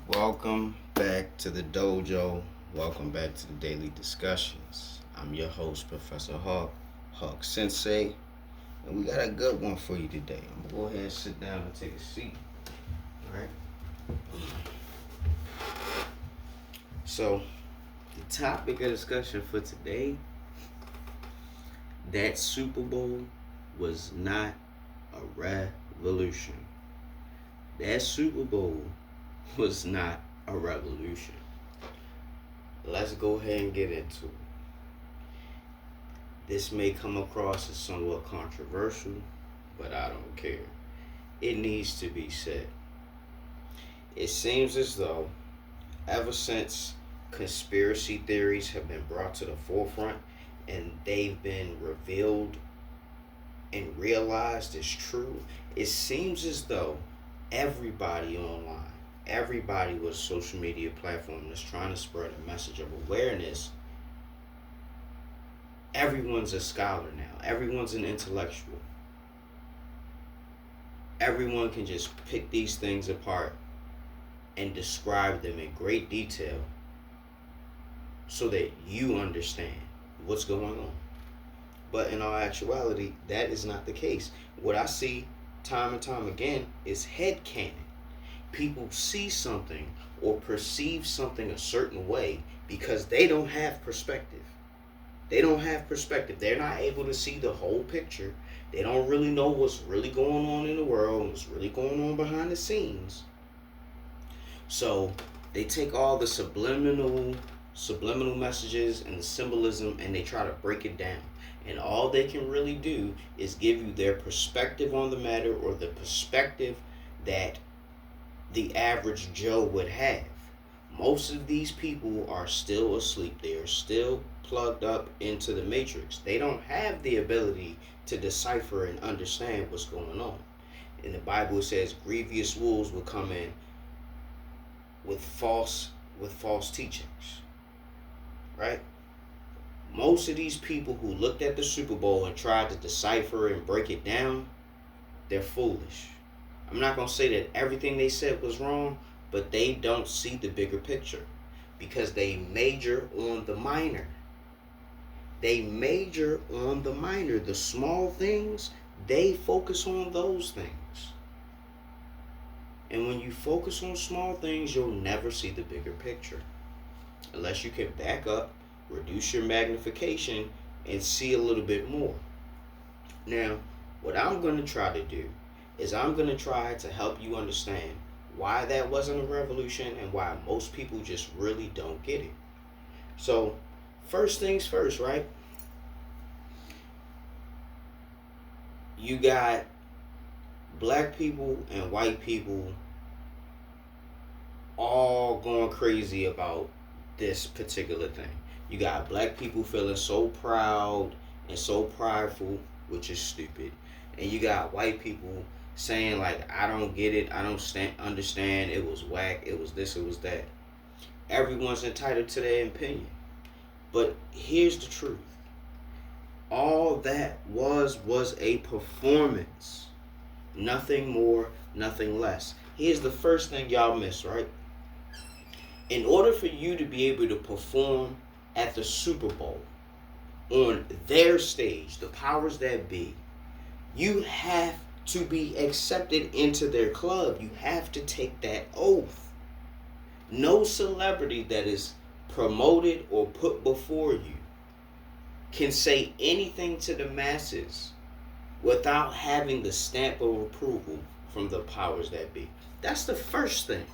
Welcome back to the dojo. Welcome back to the daily discussions. I'm your host, Professor Hawk Sensei, and we got a good one for you today. I'm gonna go ahead and sit down and take a seat. All right. So, the topic of discussion for today: that Super Bowl was not a revolution. That Super Bowl was not a revolution. Let's go ahead and get into it. This may come across as somewhat controversial, but I don't care. It needs to be said. It seems as though, ever since conspiracy theories have been brought to the forefront and they've been revealed and realized as true, it seems as though everybody online, everybody with a social media platform that's trying to spread a message of awareness, everyone's a scholar now. Everyone's an intellectual. Everyone can just pick these things apart and describe them in great detail so that you understand what's going on. But in all actuality, that is not the case. What I see time and time again is headcanon. People see something or perceive something a certain way because they don't have perspective. They don't have perspective. They're not able to see the whole picture. They don't really know what's really going on in the world, what's really going on behind the scenes. So they take all the subliminal messages and the symbolism and they try to break it down. And all they can really do is give you their perspective on the matter or the perspective that the average Joe would have. Most of these people are still asleep. They are still plugged up into the matrix. They don't have the ability to decipher and understand what's going on. In the Bible it says grievous wolves will come in with false teachings. Right? Most of these people who looked at the Super Bowl and tried to decipher and break it down, they're foolish. I'm not going to say that everything they said was wrong, but they don't see the bigger picture because they major on the minor. They major on the minor. The small things, they focus on those things. And when you focus on small things, you'll never see the bigger picture. Unless you can back up, reduce your magnification, and see a little bit more. Now, what I'm going to try to do is I'm going to try to help you understand why that wasn't a revolution and why most people just really don't get it. So, first things first, right? You got black people and white people all going crazy about this particular thing. You got black people feeling so proud and so prideful, which is stupid. And you got white people saying like, I don't get it, I don't understand, it was whack, it was this, it was that. Everyone's entitled to their opinion. But here's the truth. All that was a performance. Nothing more, nothing less. Here's the first thing y'all miss, right? In order for you to be able to perform at the Super Bowl on their stage, the powers that be, you have to be accepted into their club. You have to take that oath. No celebrity that is promoted or put before you can say anything to the masses without having the stamp of approval from the powers that be. That's the first thing.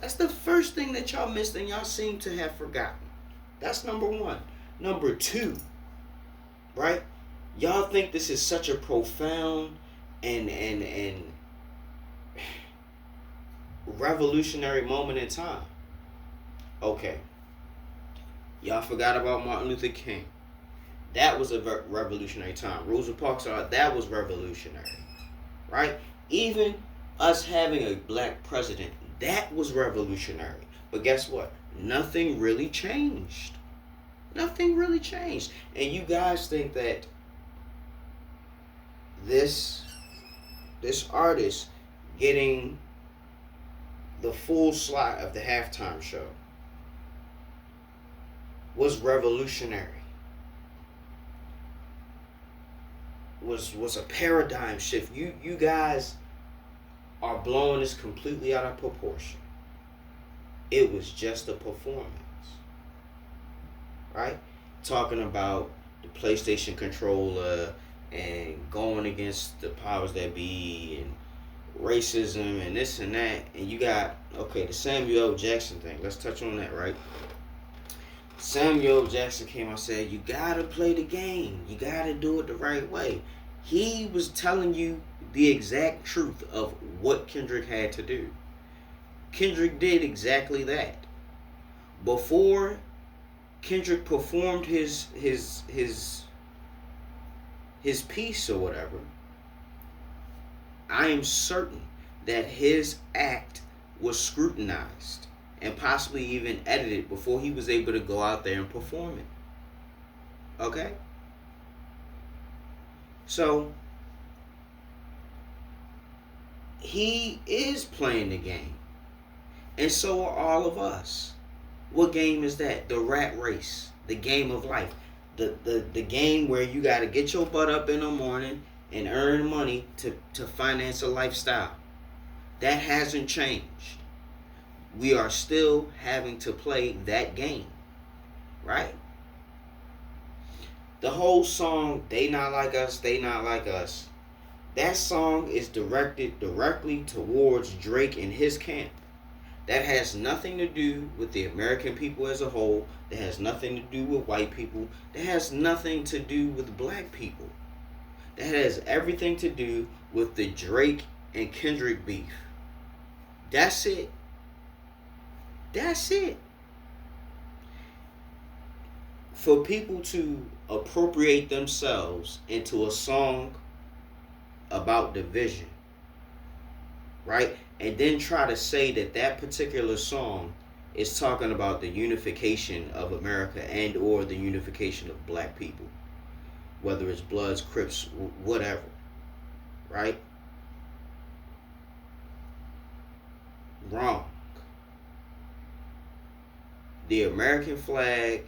That's the first thing that y'all missed and y'all seem to have forgotten. That's number one. Number two, right? Y'all think this is such a profound and revolutionary moment in time. Okay. Y'all forgot about Martin Luther King. That was a revolutionary time. Rosa Parks, that was revolutionary. Right? Even us having a black president, that was revolutionary. But guess what? Nothing really changed. Nothing really changed. And you guys think that this artist getting the full slot of the halftime show was revolutionary. Was a paradigm shift. You guys are blowing this completely out of proportion. It was just a performance, right? Talking about the PlayStation controller and going against the powers that be and racism and this and that. And you got, okay, the Samuel L. Jackson thing. Let's touch on that, right? Samuel L. Jackson came out and said, you gotta play the game. You gotta do it the right way. He was telling you the exact truth of what Kendrick had to do. Kendrick did exactly that. Before Kendrick performed his piece or whatever, I am certain that his act was scrutinized and possibly even edited before he was able to go out there and perform it. Okay? So, he is playing the game. And so are all of us. What game is that? The rat race. The game of life. The game where you got to get your butt up in the morning and earn money to finance a lifestyle. That hasn't changed. We are still having to play that game. Right? The whole song, They Not Like Us, They Not Like Us, that song is directed directly towards Drake and his camp. That has nothing to do with the American people as a whole. That has nothing to do with white people. That has nothing to do with black people. That has everything to do with the Drake and Kendrick beef. That's it. That's it. For people to appropriate themselves into a song about division, right? And then try to say that that particular song is talking about the unification of America and or the unification of black people, whether it's Bloods, Crips, whatever, right? Wrong. The American flag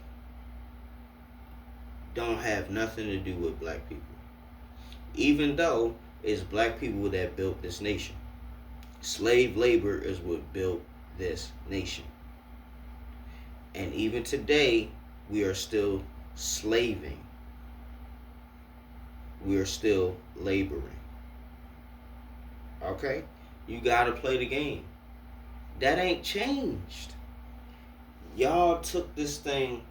don't have nothing to do with black people, even though it's black people that built this nation. Slave labor is what built this nation. And even today, we are still slaving. We are still laboring. Okay? You gotta play the game. That ain't changed. Y'all took this thing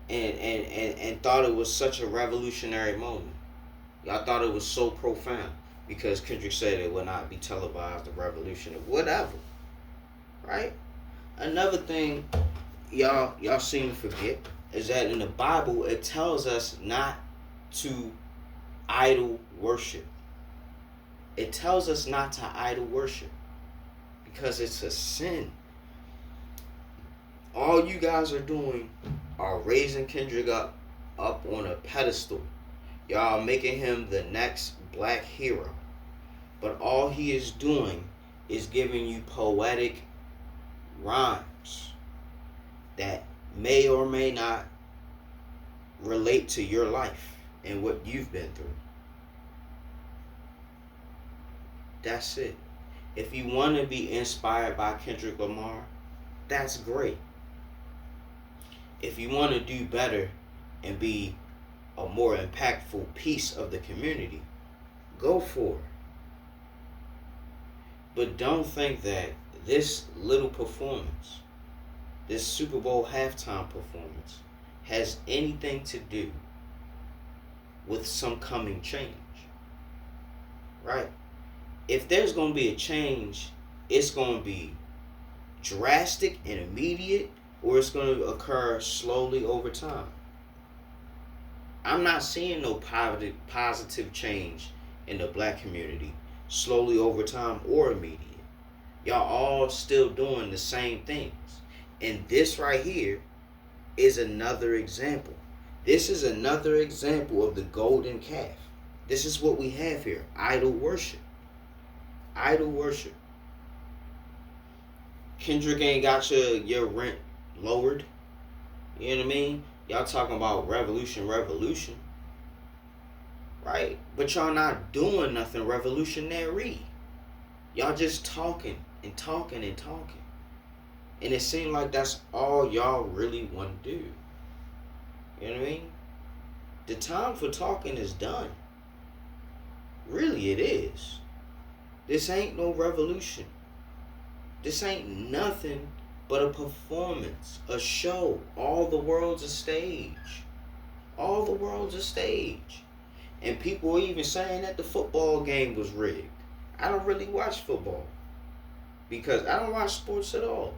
and thought it was such a revolutionary moment. Y'all thought it was so profound because Kendrick said it will not be televised, the revolution or whatever. Right? Another thing y'all seem to forget is that in the Bible it tells us not to idol worship. It tells us not to idol worship because it's a sin. All you guys are doing are raising Kendrick up on a pedestal. Y'all are making him the next black hero. But all he is doing is giving you poetic rhymes that may or may not relate to your life and what you've been through. That's it. If you want to be inspired by Kendrick Lamar, that's great. If you want to do better and be a more impactful piece of the community, go for it. But don't think that this little performance, this Super Bowl halftime performance, has anything to do with some coming change. Right? If there's going to be a change, it's going to be drastic and immediate, or it's going to occur slowly over time. I'm not seeing no positive change in the black community slowly over time or immediate. Y'all all still doing the same things. And this right here is another example. This is another example of the golden calf. This is what we have here. Idol worship. Idol worship. Kendrick ain't got your rent lowered. You know what I mean? Y'all talking about revolution, right? But y'all not doing nothing revolutionary. Y'all just talking and talking and talking. And it seems like that's all y'all really want to do. You know what I mean? The time for talking is done. Really, it is. This ain't no revolution. This ain't nothing but a performance, a show. All the world's a stage. All the world's a stage. And people are even saying that the football game was rigged. I don't really watch football because I don't watch sports at all.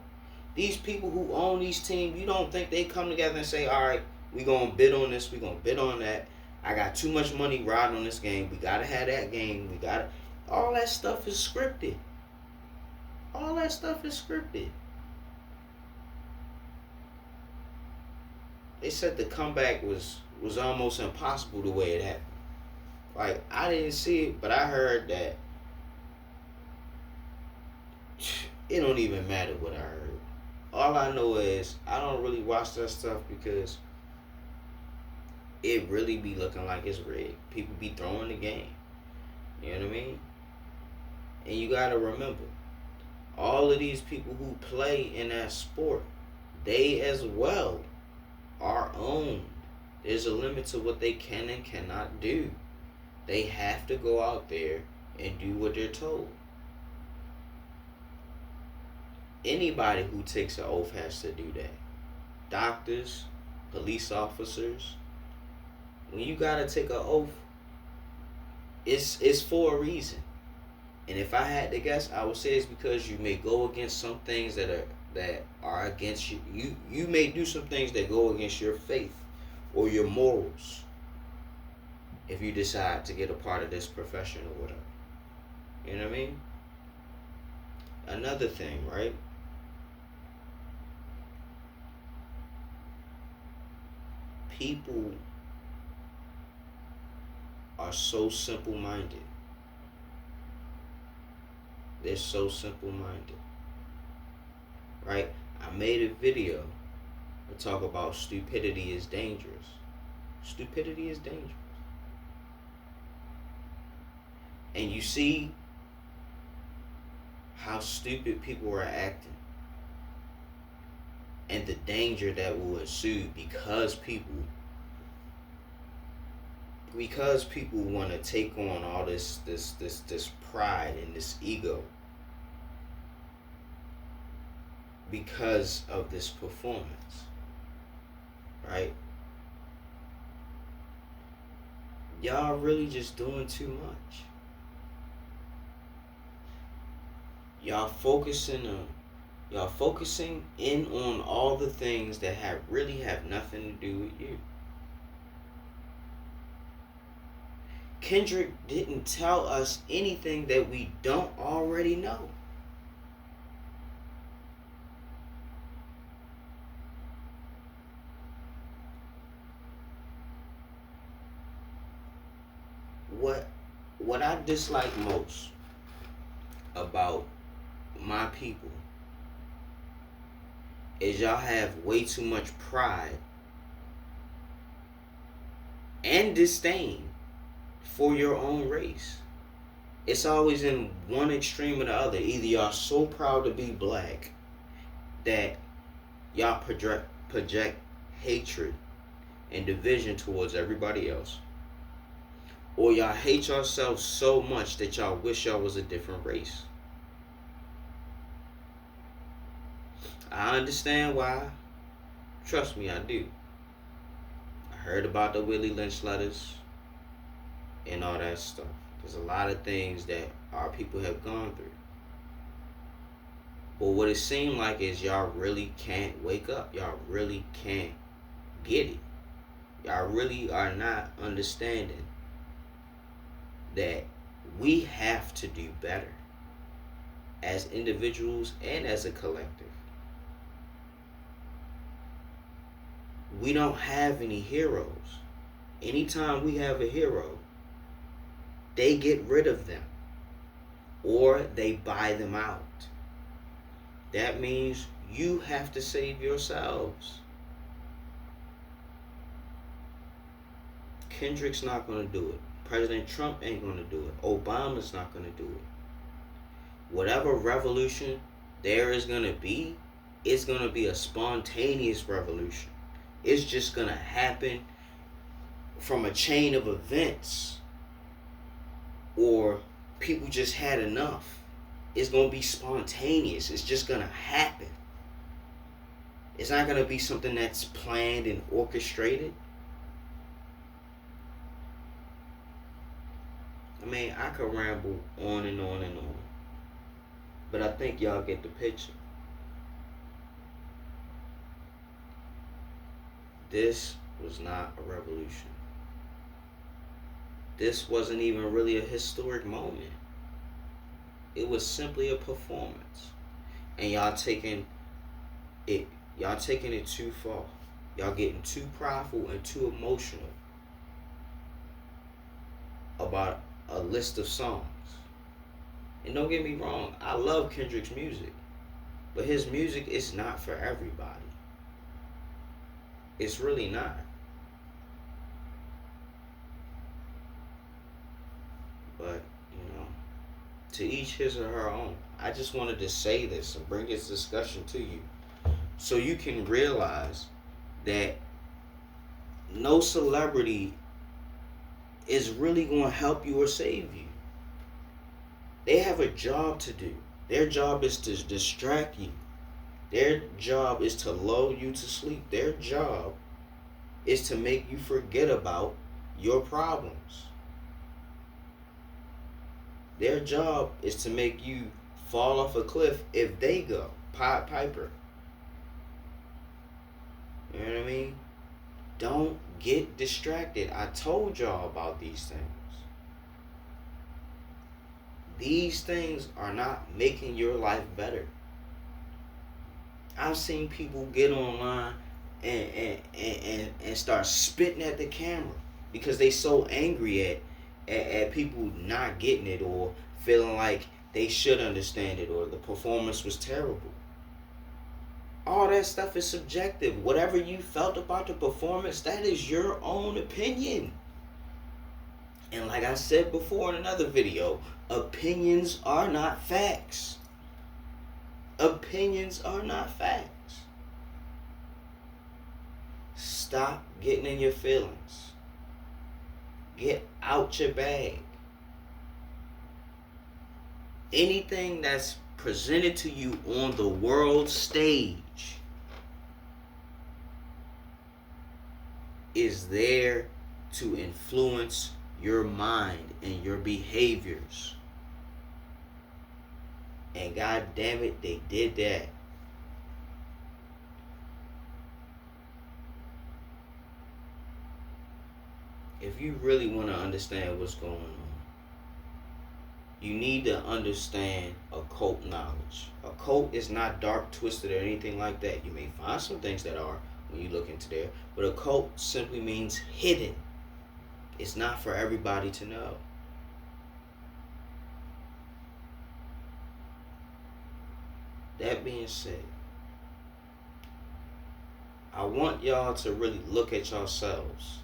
These people who own these teams, you don't think they come together and say, all right, we're going to bid on this, we're going to bid on that. I got too much money riding on this game. We got to have that game. We got to. All that stuff is scripted. All that stuff is scripted. They said the comeback was almost impossible the way it happened. Like, I didn't see it, but I heard that it don't even matter what I heard. All I know is I don't really watch that stuff because it really be looking like it's rigged. People be throwing the game. You know what I mean? And you gotta remember, all of these people who play in that sport, they as well are owned. There's a limit to what they can and cannot do. They have to go out there and do what they're told. Anybody who takes an oath has to do that. Doctors, police officers. When you gotta take an oath, it's for a reason. And if I had to guess, I would say it's because you may go against some things that are against you. You may do some things that go against your faith or your morals if you decide to get a part of this profession or whatever. You know what I mean? Another thing, right? People are so simple-minded. They're so simple-minded. Right? I made a video to talk about stupidity is dangerous. Stupidity is dangerous. And you see how stupid people are acting and the danger that will ensue because people want to take on all this pride and this ego because of this performance, right? Y'all really just doing too much. Y'all focusing in on all the things that really have nothing to do with you. Kendrick didn't tell us anything that we don't already know. What I dislike most about my people is y'all have way too much pride and disdain for your own race. It's always in one extreme or the other. Either y'all so proud to be black that y'all project hatred and division towards everybody else, or y'all hate yourselves so much that y'all wish y'all was a different race. I understand why. Trust me, I do. I heard about the Willie Lynch letters and all that stuff. There's a lot of things that our people have gone through. But what it seemed like is y'all really can't wake up. Y'all really can't get it. Y'all really are not understanding that we have to do better as individuals and as a collective. We don't have any heroes. Anytime we have a hero, they get rid of them or they buy them out. That means you have to save yourselves. Kendrick's not going to do it. President Trump ain't going to do it. Obama's not going to do it. Whatever revolution there is going to be, it's going to be a spontaneous revolution. It's just going to happen from a chain of events, or people just had enough. It's going to be spontaneous. It's just going to happen. It's not going to be something that's planned and orchestrated. I mean, I could ramble on and on and on, but I think y'all get the picture. This was not a revolution. This wasn't even really a historic moment. It was simply a performance. And y'all taking it too far. Y'all getting too prideful and too emotional about a list of songs. And don't get me wrong, I love Kendrick's music, but his music is not for everybody. It's really not. But, to each his or her own. I just wanted to say this and bring this discussion to you so you can realize that no celebrity is really going to help you or save you. They have a job to do. Their job is to distract you. Their job is to lull you to sleep. Their job is to make you forget about your problems. Their job is to make you fall off a cliff if they go. Piper. You know what I mean? Don't get distracted. I told y'all about these things. These things are not making your life better. I've seen people get online and start spitting at the camera because they so angry at people not getting it, or feeling like they should understand it, or the performance was terrible. All that stuff is subjective. Whatever you felt about the performance, that is your own opinion. And like I said before in another video, opinions are not facts. Opinions are not facts. Stop getting in your feelings. Get out your bag. Anything that's presented to you on the world stage is there to influence your mind and your behaviors. And God damn it, they did that. If you really want to understand what's going on, you need to understand occult knowledge. Occult is not dark, twisted, or anything like that. You may find some things that are when you look into there, but occult simply means hidden. It's not for everybody to know. That being said, I want y'all to really look at yourselves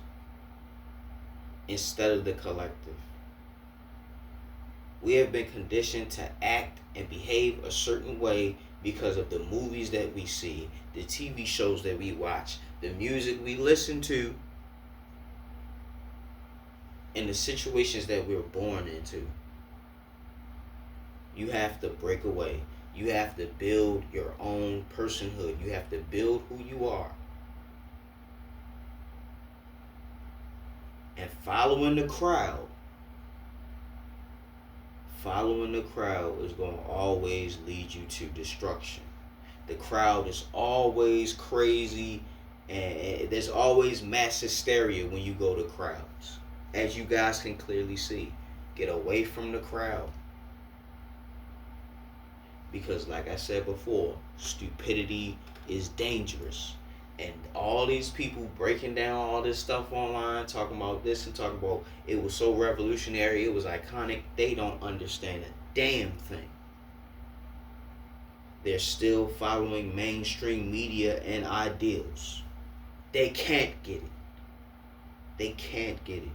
instead of the collective. We have been conditioned to act and behave a certain way because of the movies that we see, the TV shows that we watch, the music we listen to, and the situations that we're born into. You have to break away. You have to build your own personhood. You have to build who you are. And following the crowd is going to always lead you to destruction. The crowd is always crazy, and there's always mass hysteria when you go to crowds. As you guys can clearly see, get away from the crowd. Because like I said before, stupidity is dangerous. And all these people breaking down all this stuff online, talking about this and talking about it was so revolutionary, it was iconic, they don't understand a damn thing. They're still following mainstream media and ideals. They can't get it. They can't get it.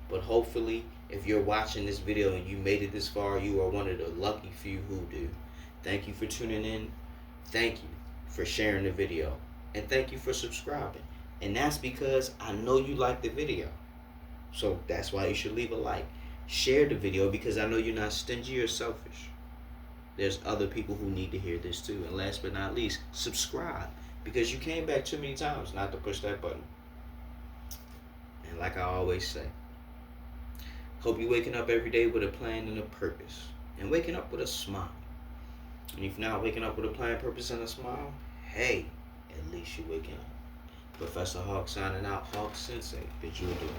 But hopefully, if you're watching this video and you made it this far, you are one of the lucky few who do. Thank you for tuning in. Thank you for sharing the video. And thank you for subscribing. And that's because I know you like the video. So that's why you should leave a like. Share the video because I know you're not stingy or selfish. There's other people who need to hear this too. And last but not least, subscribe. Because you came back too many times not to push that button. And like I always say, hope you're waking up every day with a plan and a purpose. And waking up with a smile. And if you're not waking up with a plan, purpose, and a smile, hey, at least you're waking up. Professor Hawk signing out. Hawk Sensei, bid you adieu.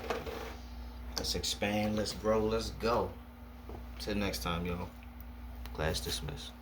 Let's expand, let's grow, let's go. Till next time, y'all. Class dismissed.